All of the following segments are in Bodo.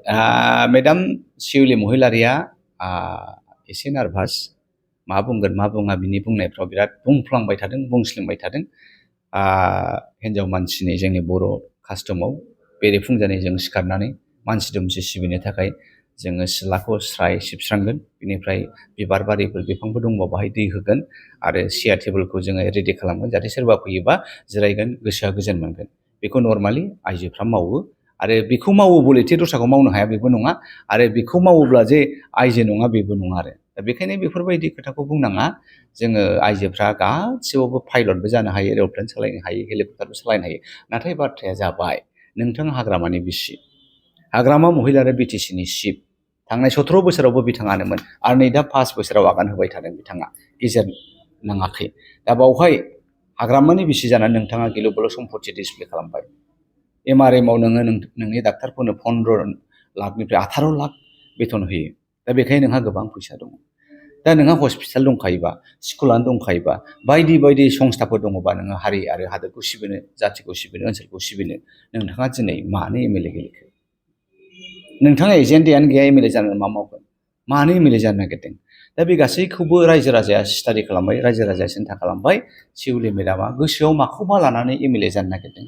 मेडाम शिउलि महिलारिया एसे नार्भास मा बुंगोन मा बुङा बिनि बुंनायफ्राव बिराद बुंफ्लांबाय थादों बुंस्लिंबाय थादों हिन्जाव मानसिनि जोंनि बर' कास्टमाव बेरेफुंजानि जों सिखारनानै मानसि दुमसि सिबिनो थाखाय जोङो सिथ्लाखौ स्राय सिबस्रांगोन बिनिफ्राय बिबार बारिफोर बिफांफोर दंबा बाहाय दै होगोन आरो सियार टेबोलखौ जोङो रेडि खालामगोन जाहाथे सोरबा फैयोबा जिरायगोन गोसोआ गोजोन मोनगोन बेखौ नर्मालि आइजोफ्रा मावो आरो बेखौ मावो बलेथे दस्राखौ मावनो हाया बेबो नङा आरो बेखौ मावोब्ला जे आइजो नङा बेबो नङा आरो दा बेखायनो बेफोरबायदि खोथाखौ बुंनाङा जोङो आइजोफ्रा गासिबावबो पाइलटबो जानो हायो एर'प्लेन सालायनो हायो हेलिकप्टारबो सालायनो हायो नाथाय बाथ्राया जाबाय नोंथाङा हाग्रामानि बिसि हाग्रामा महिलारि बिटिसिनि चिफ थांनाय 17 बोसोरावबो बिथाङानोमोन आरो नै दा 5 बोसोराव आगान होबाय थादों बिथाङा गेजेर नाङाखै दा बावहाय हाग्रामानि बिसि जानानै नोंथाङा गिलु बालु सम्पथि डिसप्ले खालामबाय एमआरएमआव नोङो नोंनि डाक्टारफोरनो 15 लाखनिफ्राय 18 लाख बेथन होयो दा बेखायनो नोंहा गोबां फैसा दङ दा नोंहा हस्पिटाल दंखायोबा स्कुलानो दंखायोबा बायदि बायदि संस्थाफोर दङबा नोङो हारि आरो हादोरखौ सिबिनो जाथिखौ सिबिनो ओनसोलखौ सिबिनो नोंथाङा दिनै मानो एमएलए गेलेखो नोंथाङा एजेन्डायानो गैया एमएलए जानो मा मावगोन मानो एमएलए जानो नागिरदों दा बे गासैखौबो रायजो राजाया स्टाडि खालामबाय रायजो राजाया सिन्था खालामबाय शिउलि मेडामा गोसोआव माखौबा लानानै एमएलए जानो नागिरदों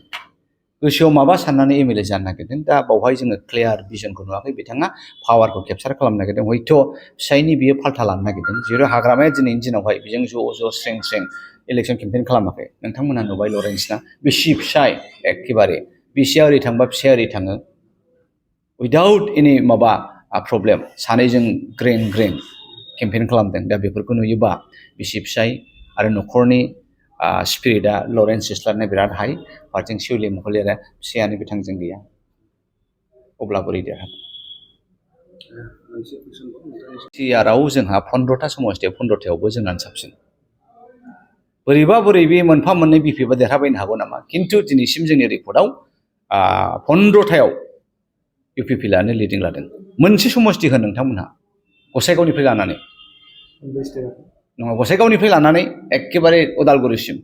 गोसोआव माबा साननानै एमएलए जानो नागिरदों दा बावहाय जोङो क्लियार भिजनखौ नुवाखै बिथाङा पावारखौ केपचार खालामनो नागिरदों हयथ' फिसायनि बियो फाल्था लानो नागिरदों जेरै हाग्रामाया दिनैनि दिनावहाय बेजों ज' स्रें स्रें इलेक्सन केम्पेइन खालामाखै नोंथांमोनहा नुबाय लरेन्सना बिसि फिसाय एखेबारे बिसिया ओरै थांबा फिसाया ओरै थाङो उइदाउट एनि माबा प्रब्लेम सानैजों ग्रें ग्रें केम्पेइन खालामदों दा बेफोरखौ नुयोबा बिसि फिसाय आरो न'खरनि स्पिरिटआ लरेन्स सिस्लारना बिराद हाइ फारसेथिं शिउलि महिलारिया फिसायानो बिथांजों गैया अब्ला बोरै देरहागोन सिआरआव जोंहा 15था समस्थियाव 15थायावबो जोंनानो साबसिन बोरैबा बोरैबि मोनफा मोननै बिपिएफआ देरहाबायनो हागौ नामा खिन्थु दिनैसिम जोंनि रिपर्टआव 15थायाव इउपिपिएलआनो लिडिं लादों मोनसे समस्ति होन नोंथांमोनहा गसाइगावनिफ्राय लानानै नङा गसाइगावनिफ्राय लानानै एखेबारे उदालगुरिसिम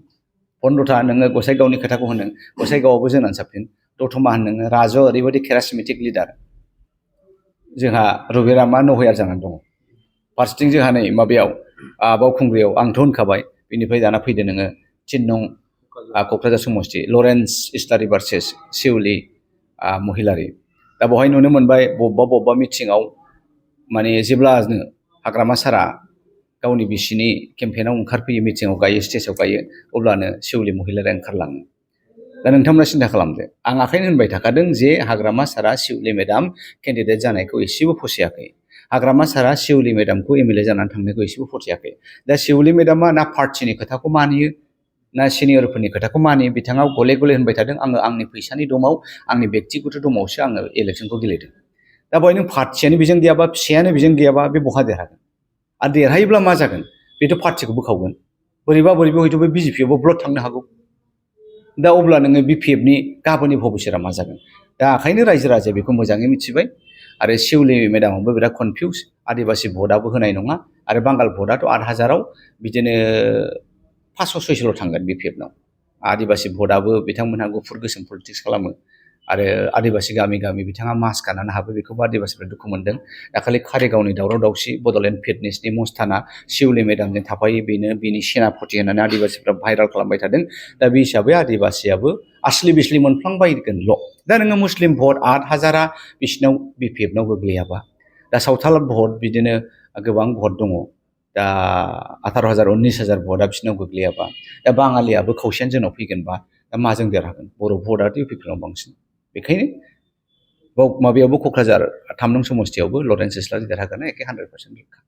15था नोङो गसाइगावनि खोथाखौ होनदों गसाइगावआवबो जोंनानो साबसिन दतमा होन नोङो राज' ओरैबायदि केरासिमेटिक लिडार जोंहा रुबिरामा न'हयार जानानै दङ फारसेथिं जोंहा नै माबायाव बावखुंग्रियाव आंथ' होनखाबाय बेनिफ्राय दाना फैदो नोङो 3 नं क'क्राझार समस्ति लरेन्स इस्लारि भार्सेस शिउलि महिलारि दा बेवहाय नुनो मोनबाय बबेबा मिटिङाव माने जेब्लानो हाग्रामा सारा गावनि बिसिनि केम्पेइनाव ओंखारफैयो मिटिङाव गायो स्टेजाव गायो अब्लानो शिउलि महिलारिया ओंखारलाङो दा नोंथांमोना सिन्था खालामदो आं आखायनो होनबाय थाखादों जे हाग्रामा सारा शिउलि मेडाम केन्डिडेट जानायखौ एसेबो फसायाखै हाग्रामा सारा शिउलि मेडामखौ एमएलए जानानै थांनायखौ एसेबो फसायाखै दा शिउलि मेडामा ना पार्टिनि खोथाखौ मानियो ना सिनियरफोरनि खोथाखौ मानियो बिथाङा गले गले होनबाय थादों आङो आंनि फैसानि दमाव आंनि बेक्तिगत दमावसो आङो इलेक्सनखौ गेलेदों दा बेवहाय नों पार्टियानो बेजों गैयाबा फिसायानो बेजों गैयाबा बे बहा देरहागोन आरो देरहायोब्ला मा जागोन बेथ' पार्टिखौ बोखावगोन बोरैबा हयथ' बे बिजेपिआवबो ब्लड थांनो हागौ दा अब्ला नोङो बिपिएफनि गाबोननि भबिष्यतआ मा जागोन दा ओंखायनो रायजो राजाया बेखौ मोजाङै मिथिबाय आरो शिउलि मेडामाबो बिराद कनफिउज आदिबासि भटआबो होनाय नङा आरो बांगाल भटआथ' 8,000आव बिदिनो 500-600ल' थांगोन बिपिएफनाव आदिबासि भटआबो बिथांमोनहा गुफुर गोसोम पलिटिक्स खालामो आरो आदिबासि गामि गामि बिथाङा मास गाननानै हाबो बेखौबो आदिबासिफ्रा दुखु मोनदों दाखालि कारिगावनि दावराव दावसि बड'लेण्ड फिटनेसनि मस्ताना शिउलि मेडामजों थाफायो बिनि सेनापति होननानै आदिबासिफ्रा भाइरेल खालामबाय थादों दा बे हिसाबै आदिबासियाबो आस्लि बिस्लि मोनफ्लांबायगोनल' दा नोङो मुस्लिम भट 8,000आ बिसिनाव बिपिएफनाव गोग्लैयाबा दा सावथाल भट बिदिनो गोबां भट दङ दा 18,000 19,000 भटआ बिसिनाव गोग्लैयाबा दा बाङालियाबो खौसेयानो जोंनाव फैगोनबा दा माजों देरहागोन बर' भटआथ' इउपिपिएलआव बांसिन बेखायनो माबायावबो क'क्राझार 3 नं समस्तियावबो लरेन्स इस्लारि देरहागोन एखे 100% रोखा